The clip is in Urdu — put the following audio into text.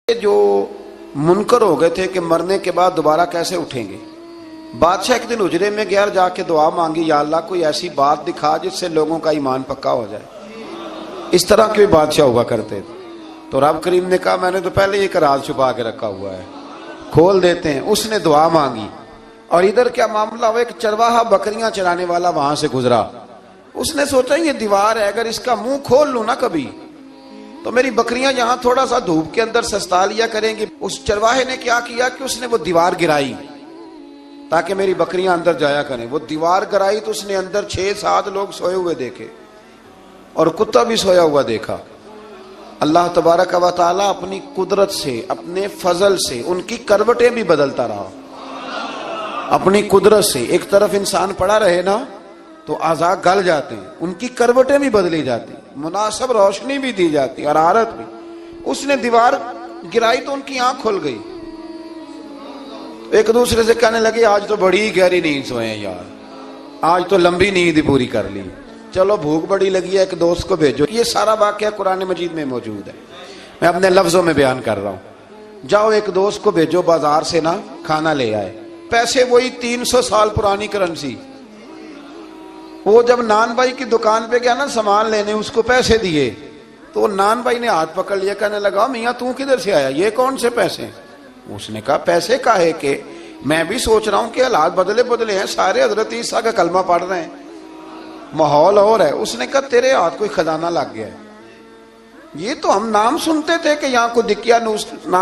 جو منکر ہو گئے تھے کہ مرنے کے بعد دوبارہ کیسے اٹھیں گے. بادشاہ ایک دن اجرے میں گیا، جا کے دعا مانگی، یا اللہ کوئی ایسی بات دکھا جس سے لوگوں کا ایمان پکا ہو جائے. اس طرح کے بادشاہ ہوا کرتے تھے. تو رب کریم نے کہا میں نے تو پہلے ایک راز چھپا کے رکھا ہوا ہے، کھول دیتے ہیں. اس نے دعا مانگی اور ادھر کیا معاملہ ہوا، ایک چرواہا بکریاں چرانے والا وہاں سے گزرا. اس نے سوچا یہ دیوار ہے، اگر اس کا منہ کھول لوں نا کبھی تو میری بکریاں یہاں تھوڑا سا دھوپ کے اندر سستا لیا کریں گی. اس چرواہے نے کیا کیا کہ اس نے وہ دیوار گرائی تاکہ میری بکریاں اندر جایا کریں. وہ دیوار گرائی تو اس نے اندر 6-7 لوگ سوئے ہوئے دیکھے اور کتا بھی سویا ہوا دیکھا. اللہ تبارک و تعالی اپنی قدرت سے، اپنے فضل سے ان کی کروٹیں بھی بدلتا رہا. اپنی قدرت سے ایک طرف انسان پڑا رہے نا تو اعضاء گل جاتے ہیں، ان کی کروٹیں بھی بدلی جاتی، مناسب روشنی بھی دی جاتی، حرارت بھی. اس نے دیوار گرائی تو ان کی آنکھ کھل گئی. ایک دوسرے سے کہنے لگے آج تو بڑی گہری نیند سوئے ہیں یار، آج تو لمبی نیند پوری کر لی. چلو بھوک بڑی لگی ہے، ایک دوست کو بھیجو. یہ سارا واقعہ قرآن مجید میں موجود ہے، میں اپنے لفظوں میں بیان کر رہا ہوں. جاؤ ایک دوست کو بھیجو بازار سے نا کھانا لے آئے. پیسے وہی 300 سال پرانی کرنسی. وہ جب نان بھائی کی دکان پہ گیا نا سامان لینے، اس کو پیسے دیے تو نان بھائی نے ہاتھ پکڑ لیا، کہنے لگا میاں تو کدھر سے آیا، یہ کون سے پیسے؟ اس نے کہا پیسے کاہے کہ میں بھی سوچ رہا ہوں کہ حالات بدلے ہیں، سارے حضرت عیسیٰ کا کلمہ پڑھ رہے ہیں، ماحول اور ہے. اس نے کہا تیرے ہاتھ کوئی خزانہ لگ گیا ہے. یہ تو ہم نام سنتے تھے کہ یہاں کو دکیا نام